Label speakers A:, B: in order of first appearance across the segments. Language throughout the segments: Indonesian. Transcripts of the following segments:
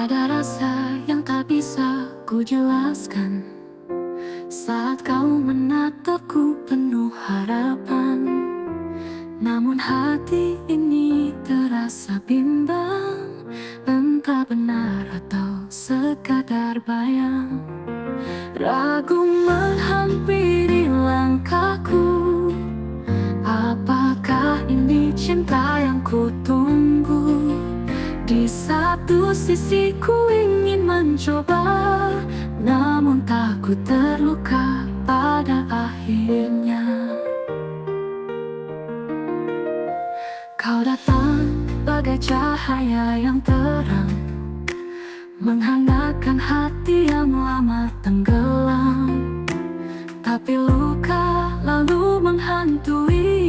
A: Ada rasa yang tak bisa ku jelaskan saat kau menatapku penuh harapan. Namun hati ini terasa bimbang, entah benar atau sekadar bayang. Ragu menghampiri langkahku, apakah ini cinta yang ku tunggu? Di satu sisi ku ingin mencoba, namun takut terluka pada akhirnya. Kau datang bagai cahaya yang terang, menghangatkan hati yang lama tenggelam. Tapi luka lalu menghantui,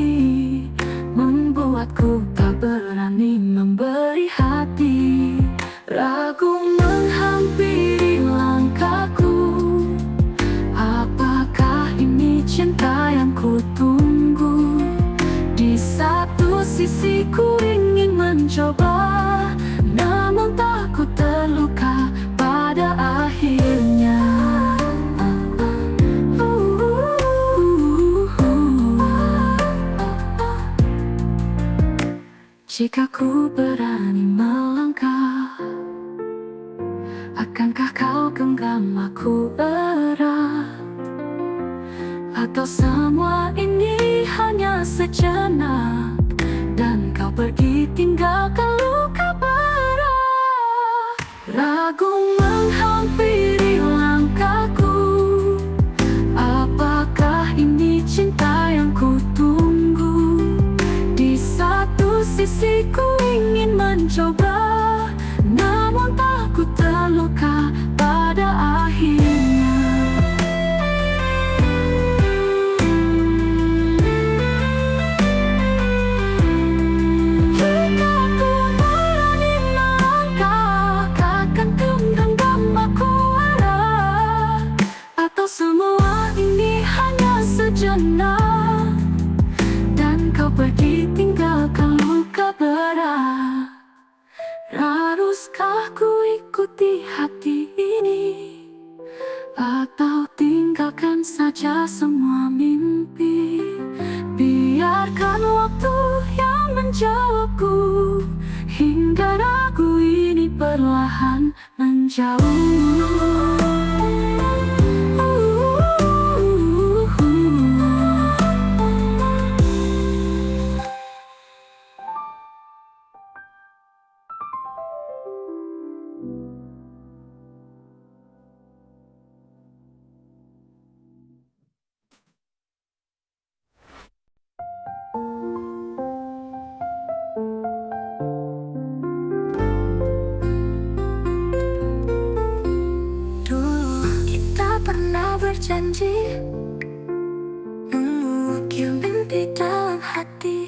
A: membuatku tak berani memberi hati. Ragu menghampiri langkahku, apakah ini cinta yang ku tunggu? Di satu sisi ku ingin mencoba, namun takut terluka pada akhirnya. Jika ku berani melangkah, akankah kau genggam aku erat? Atau semua ini hanya sejenak, dan kau pergi tinggalkan luka berat? Ragu menghampiri langkahku, apakah ini cinta yang ku tunggu? Di satu sisi ku ingin mencoba, namun takut terluka pada akhirnya. Jika ku berani melangkah, takkan kau genggam aku erat? Atau semua ini hanya sejenak, dan kau pergi tinggalkan luka berat? Haruskah ku ikuti hati ini, atau tinggalkan saja semua mimpi? Biarkan waktu yang menjawabku, hingga ragu ini perlahan menjauh. Pernah berjanji mengukir mimpi dalam hati,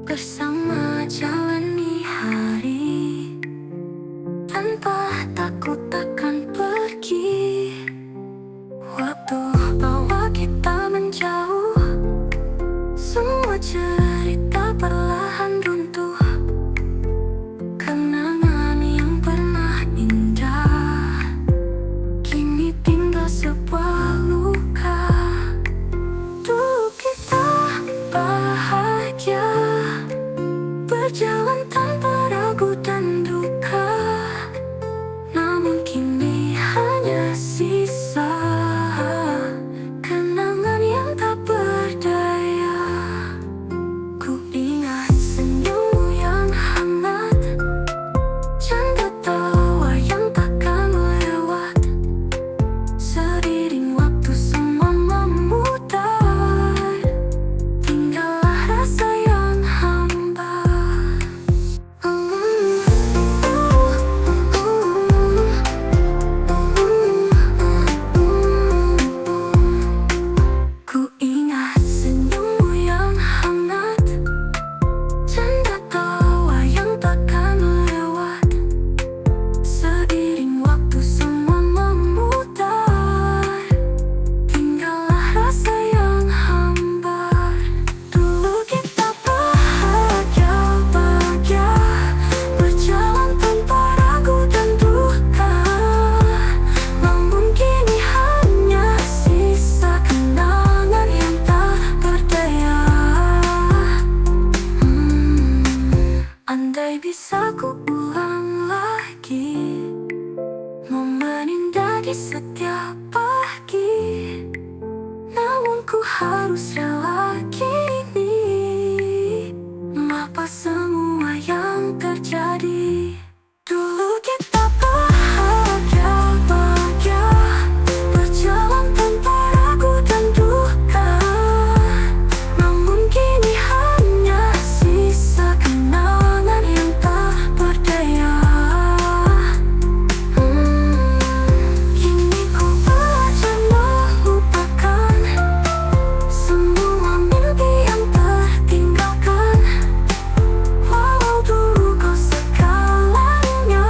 A: bersama jalani hari tanpa takut akan pergi. Waktu bawa kita menjauh, semua cerita perlahan runtuh. Kenangan yang pernah indah kini tinggal sebuah luka. harus rela kini? Mengapa semua yang terjadi? Dulu kita bahagia, berjalan tanpa ragu dan duka. Namun kini hanya sisa kenangan yang tak berdaya. Kini ku belajar melupakan semua mimpi yang tertinggalkan. Walau dulu kau segalanya,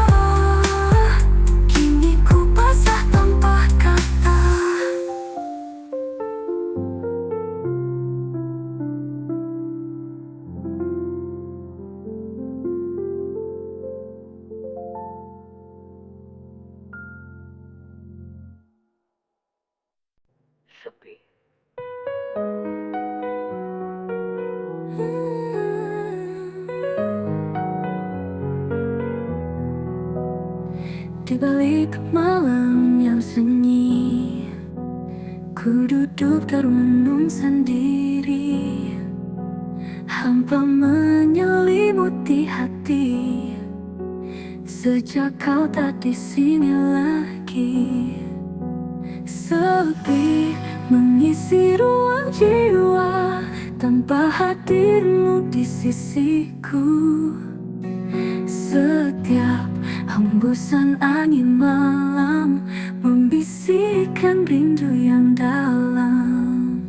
A: kini ku basah tanpa kata. Sepi. Di balik malam yang sunyi, ku duduk termenung sendiri. Hampa menyelimuti hati sejak kau tak di sini lagi. Sepi mengisi ruang jiwa tanpa hadirmu di sisiku. Setiap hembusan angin malam membisikkan rindu yang dalam.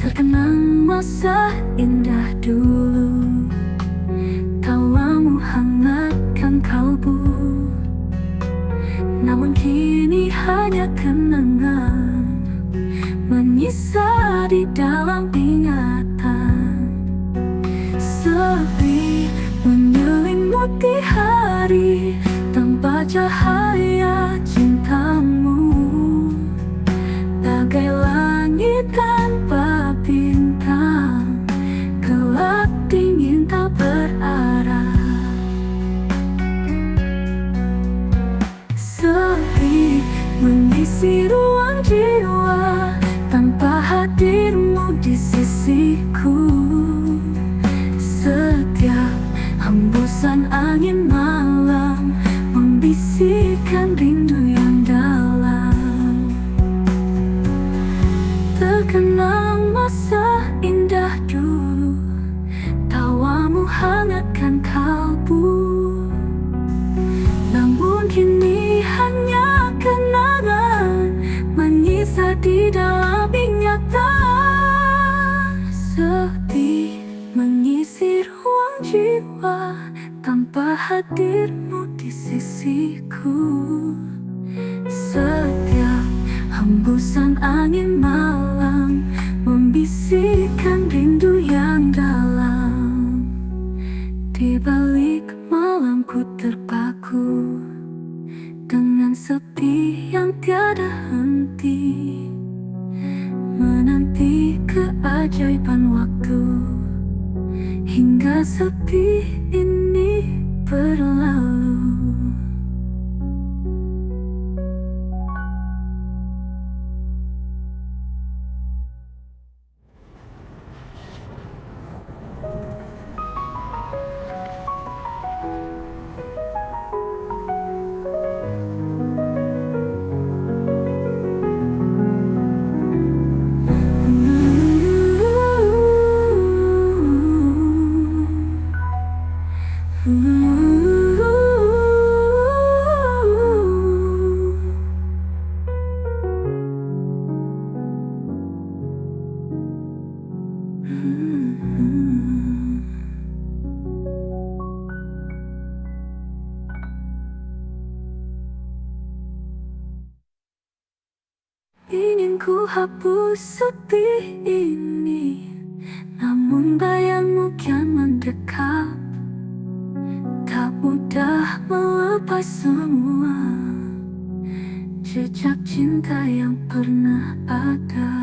A: Terkenang masa indah dulu, tawamu hangatkan kalbu. Namun kini hanya kenangan menyisa di dalam ingatan. Sepi menyelimuti hari tanpa cahaya cintamu. Bagai langit tanpa bintang, gelap dingin tak berarah. Sepi mengisi ruang jiwa tanpa hadirmu di sisiku. Setiap hembusan angin malam membisikkan rindu yang dalam. Terkenang masa indah dulu, tawamu hangatkan kalbu. Namun kini hanya kenangan menyisa di dalam ingatan. Sepi mengisi ruang jiwa tanpa hadirmu di sisiku. Setiap hembusan angin malam membisikkan rindu yang dalam. Di balik malam ku terpaku dengan sepi yang tiada henti, menanti keajaiban waktu hingga sepi ini berlalu. Ingin ku hapus sepi ini, namun bayangmu kian mendekat. Tak mudah melepas semua jejak cinta yang pernah ada.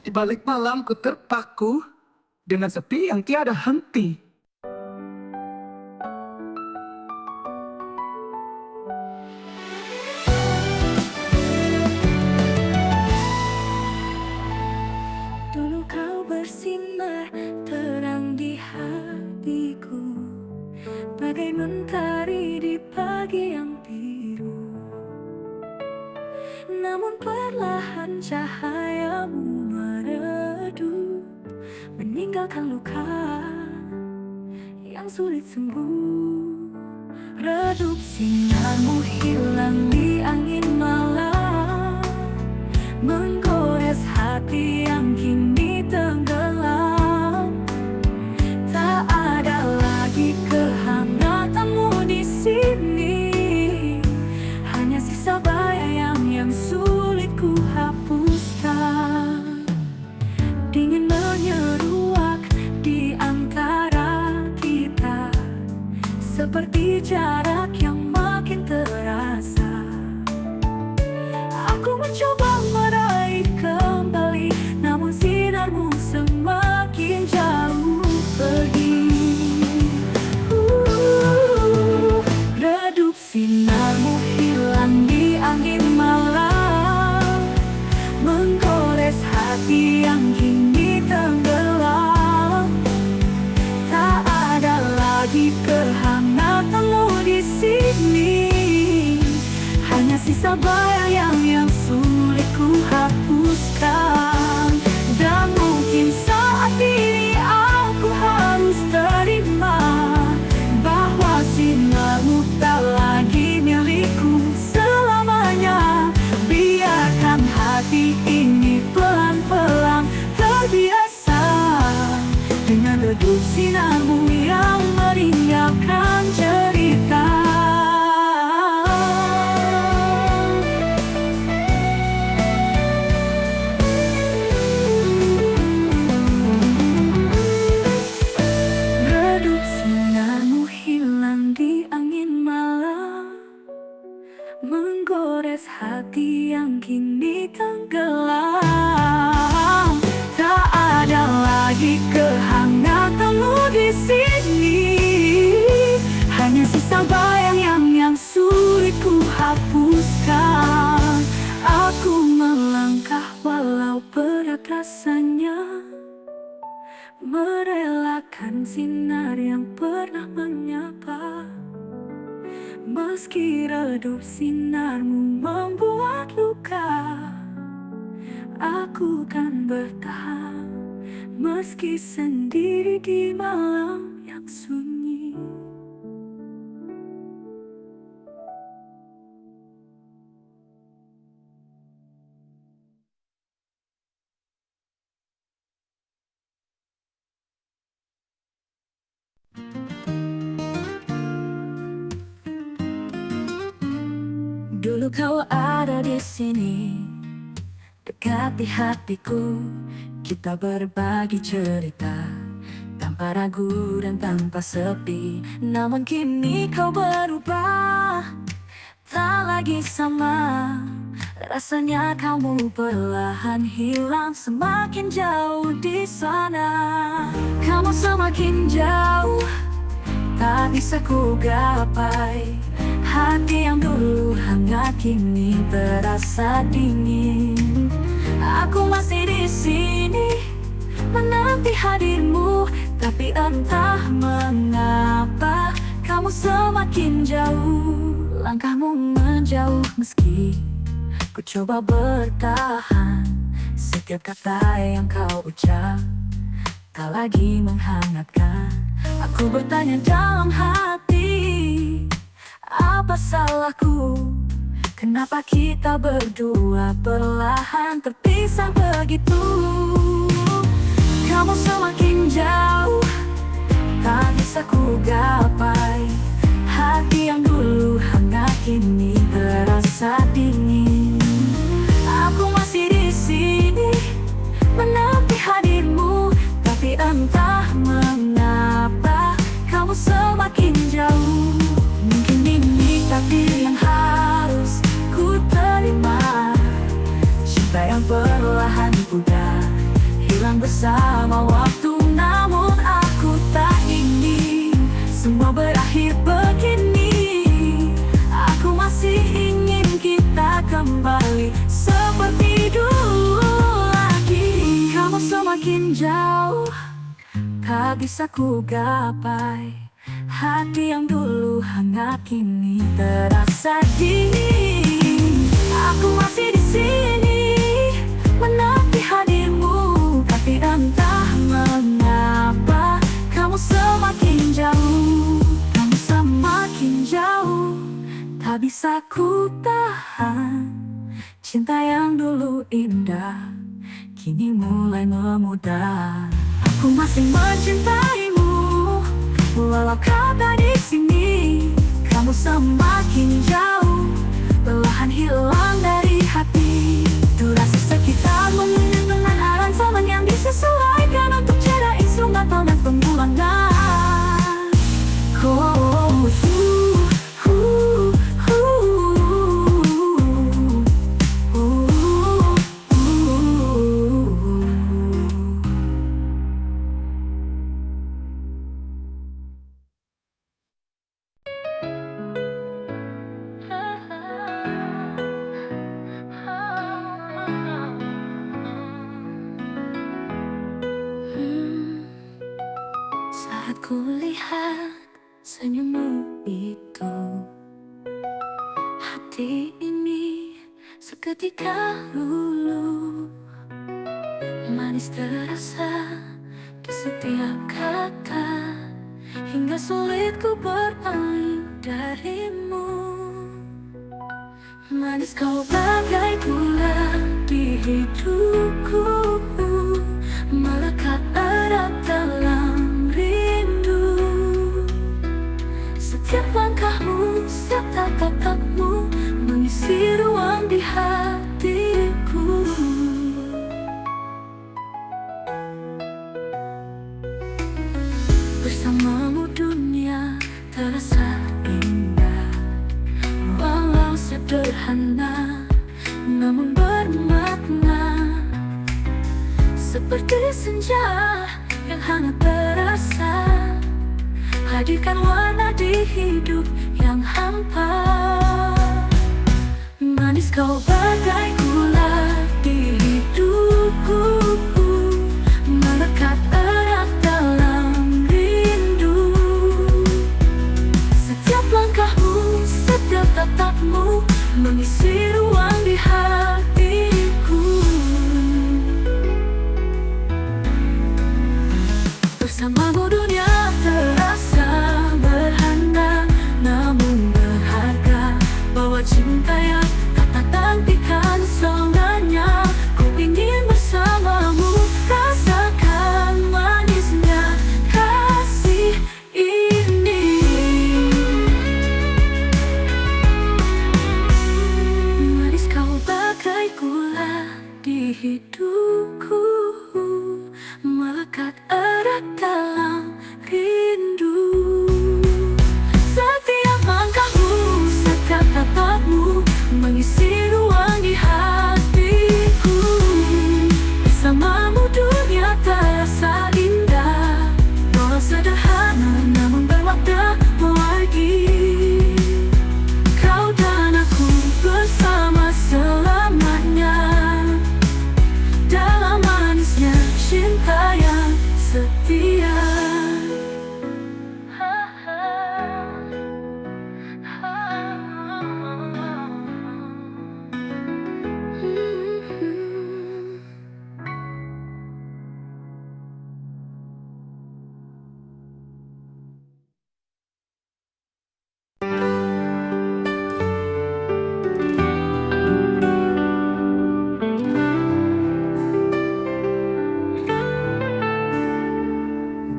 B: Di balik malam ku terpaku dengan sepi yang tiada henti,
A: bagai mentari di pagi yang biru. Namun perlahan cahayamu meredup, meninggalkan luka yang sulit sembuh. Redup sinarmu hilang di angin malam, menggores hati yang kini tenggelam. Tak ada lagi kehangatanmu di sini, hanya sisa bayang yang sulit ku hapuskan. Dingin menyeruak di antara kita, seperti jarak yang makin terasa. Aku mencoba meraih kembali, namun sinarmu semakin jauh pergi. Redup sinarmu hilang di angin malam, menggores hati yang kini tenggelam. Tak ada lagi kehangatanmu di sini, hanya sisa bayang yang sulit ku hapuskan. Dan mungkin saat ini aku harus terima bahwa sinarmu tak lagi milikku selamanya. Biarkan hati ini pelan-pelan terbiasa dengan redup sinarmu yang meninggalkan cerita. Redup sinarmu hilang di angin malam, menggores hati yang kini tenggelam. Tak ada lagi kehangatanmu di sini, hanya sisa bayang yang sulit ku hapuskan. Aku melangkah walau berat rasanya, merelakan sinar yang pernah menyapa. Meski redup sinarmu membuat luka, aku kan bertahan meski sendiri di malam yang sunyi. Dulu kau ada di sini, dekat di hatiku. Kita berbagi cerita tanpa ragu dan tanpa sepi. Namun kini kau berubah, tak lagi sama. Rasanya kamu perlahan hilang, semakin jauh di sana. Kamu semakin jauh, tak bisa ku gapai. Hati yang dulu hangat kini terasa dingin. Aku masih di sini menanti hadirmu, tapi entah mengapa kamu semakin jauh. Langkahmu menjauh meski ku coba bertahan. Setiap kata yang kau ucap tak lagi menghangatkan. Aku bertanya dalam hati, apa salahku? Kenapa kita berdua perlahan terpisah begitu? Kamu semakin jauh, tak bisa ku gapai. Hati yang dulu hangat kini terasa dingin. Aku masih di sini menanti hadirmu, tapi entah mengapa kamu semakin jauh. Mungkin ini takdir yang harus ku terima. Cinta yang perlahan pudar, hilang bersama waktu. Namun aku tak ingin semua berakhir begini. Aku masih ingin kita kembali seperti dulu lagi. Kamu semakin jauh, tak bisa ku gapai. Hati yang dulu hangat kini terasa dingin. Aku masih di sini menanti hadirmu, tapi entah mengapa kamu semakin jauh, kamu semakin jauh. Tak bisa ku tahan cinta yang dulu indah, kini mulai memudar. Aku masih mencintaimu, walau kau tak di sini. Kamu semakin jauh, perlahan hilang dari hati. Durasi sekitar menunjuk dengan arah zaman yang disesuaikan untuk cara instrumental dan pengulangan. Saat ku lihat senyummu itu, hati ini seketika luluh. Manis terasa di setiap kata, hingga sulit ku berpaling darimu. Manis kau bagai gula di hidupku, melekat erat dalam rindu. Setiap langkahmu, setiap tatapmu mengisi ruang di hatiku. Bersamamu dunia terasa indah, walau sederhana namun bermakna. Seperti senja yang hangat terasa, hadirkan warna di hidup yang hampa. Manis kau bagai gula di hidupku, melekat erat dalam rindu. Setiap langkahmu, setiap tatapmu mengisi ruang di hatiku. Bersamamu dunia terasa berhana, namun berharga. Bawa cinta yang tak tergantikan selamanya. Ku ingin bersamamu rasakan manisnya kasih ini. Manis kau bagai gula di hidupku, melekat erat dalam rindu. Setiap langkahmu, setiap tatapmu mengisi ruang di hatiku. Bersamamu dunia terasa indah, walau sederhana namun bermakna lagi. Kau dan aku bersama selamanya, dalam manisnya cinta yang setia.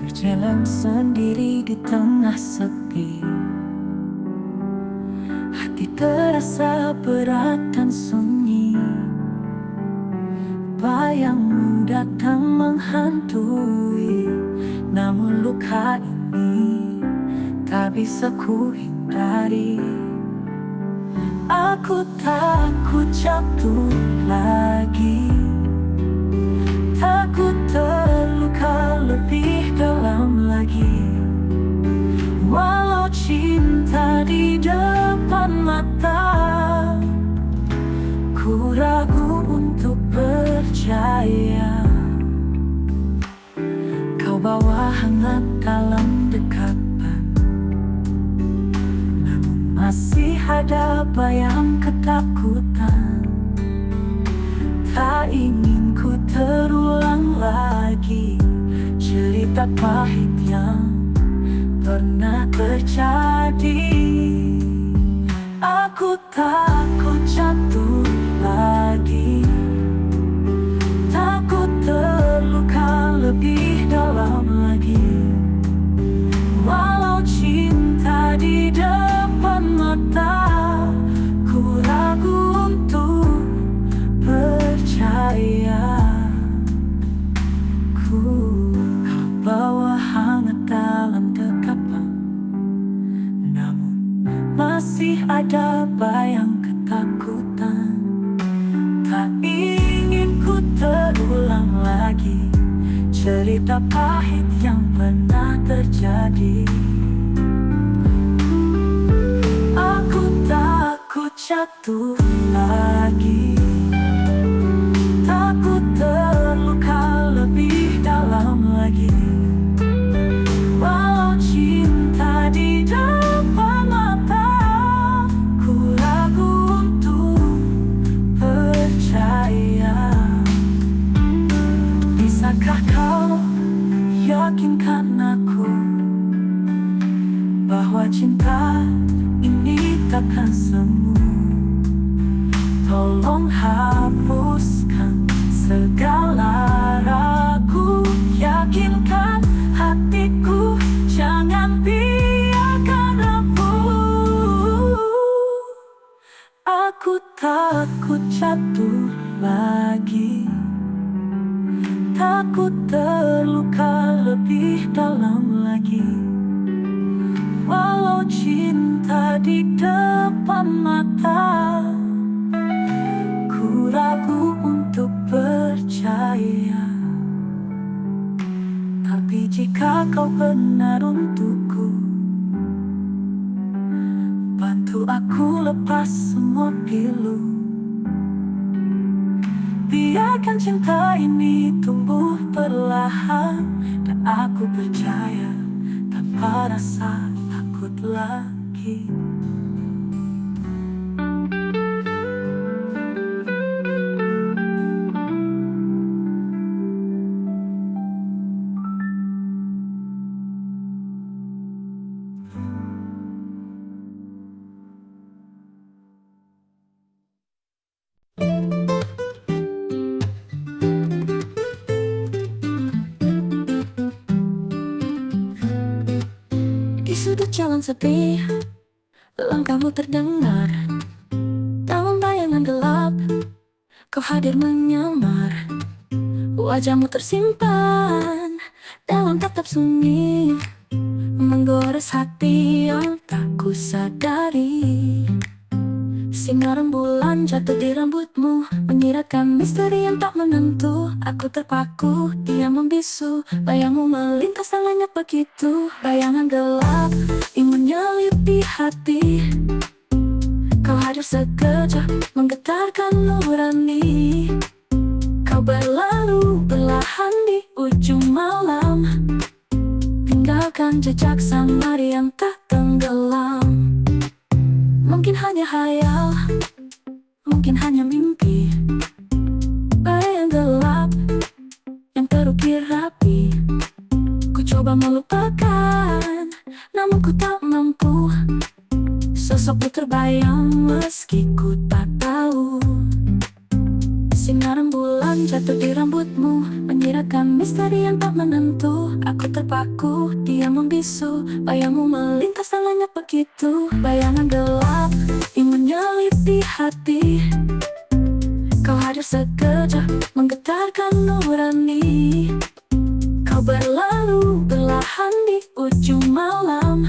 A: Berjalan sendiri di tengah sepi, hati terasa berat dan sunyi. Bayangmu datang menghantui, namun luka ini tak bisa ku hindari. Aku takut jatuh lagi, takut terluka lebih dalam lagi. Walau cinta di depan mata, ku ragu untuk percaya. Kau bawa hangat dalam dekapan, ada bayang ketakutan. Tak ingin ku terulang lagi cerita pahit yang pernah terjadi. Aku takut jatuh lagi, takut terluka lebih dalam lagi. Walau cinta di depan mata, ku ragu untuk percaya. Ku kau bawa hangat dalam dekapan, namun masih ada bayang ketakutan. Tak ingin ku terulang lagi cerita pahit yang pernah terjadi. Aku takut jatuh lagi, takut terluka lebih dalam lagi. Walau cinta di depan mata, ku ragu untuk percaya. Bisakah kau yakinkan aku bahwa cinta ini takkan semu? Tolong hapuskan segala ragu, yakinkan hatiku, jangan biarkan rapuh. Aku takut jatuh lagi, takut terluka lebih dalam lagi. Walau cinta di depan mata, ku ragu untuk percaya. Tapi jika kau benar untukku, bantu aku lepas semua pilu. Biarkan cinta ini tumbuh perlahan, dan aku percaya tanpa rasa takut lagi. Di sudut jalan sepi, langkahmu terdengar. Dalam bayangan gelap, kau hadir menyamar. Wajahmu tersimpan dalam tatap sunyi, menggores hati yang tak kusadari. Sinar rembulan jatuh di rambutmu, menyiratkan misteri yang tak menentu. Aku terpaku, dia membisu, bayangmu melintas dan lenyap begitu. Bayangan gelap ingin menyelipi hati, kau hadir sekejap, menggetarkan nurani. Kau berlalu perlahan di ujung malam, tinggalkan jejak samar yang tak tenggelam. Mungkin hanya hayal, mungkin hanya mimpi, bayang gelap yang terukir rapi. Ku coba melupakan, namun ku tak mampu. Sosokmu terbayang meski ku tak tahu. Sinar rembulan jatuh di rambutmu, menyiratkan misteri yang tak menentu. Aku terpaku, dia membisu, bayangmu melintas dan lenyap begitu. Bayangan gelap ingin menyelipi hati, kau hadir sekejap, menggetarkan nurani. Kau berlalu perlahan di ujung malam,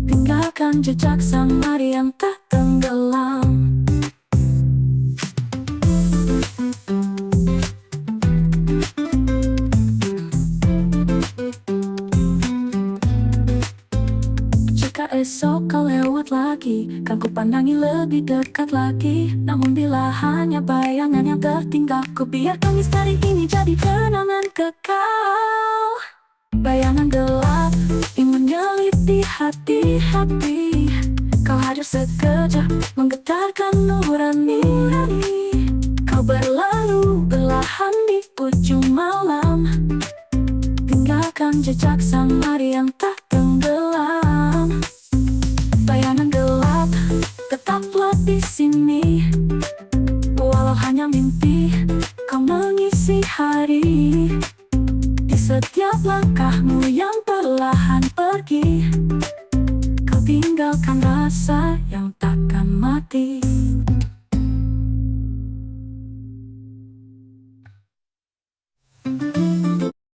A: tinggalkan jejak samar yang tak tenggelam. Jika esok kau lewat lagi, kan ku pandangi lebih dekat lagi. Namun bila hanya bayangan yang tertinggal, ku biarkan misteri ini jadi kenangan kekal. Bayangan gelap ingin menyelipi hati-hati, kau hadir sekejap, menggetarkan nurani. Kau berlalu perlahan di ujung malam, tinggalkan jejak samar yang tak tenggelam. Bayangan gelap tetaplah di sini, walau hanya mimpi, kau mengisi hari. Di setiap langkahmu yang perlahan pergi, kau tinggalkan rasa yang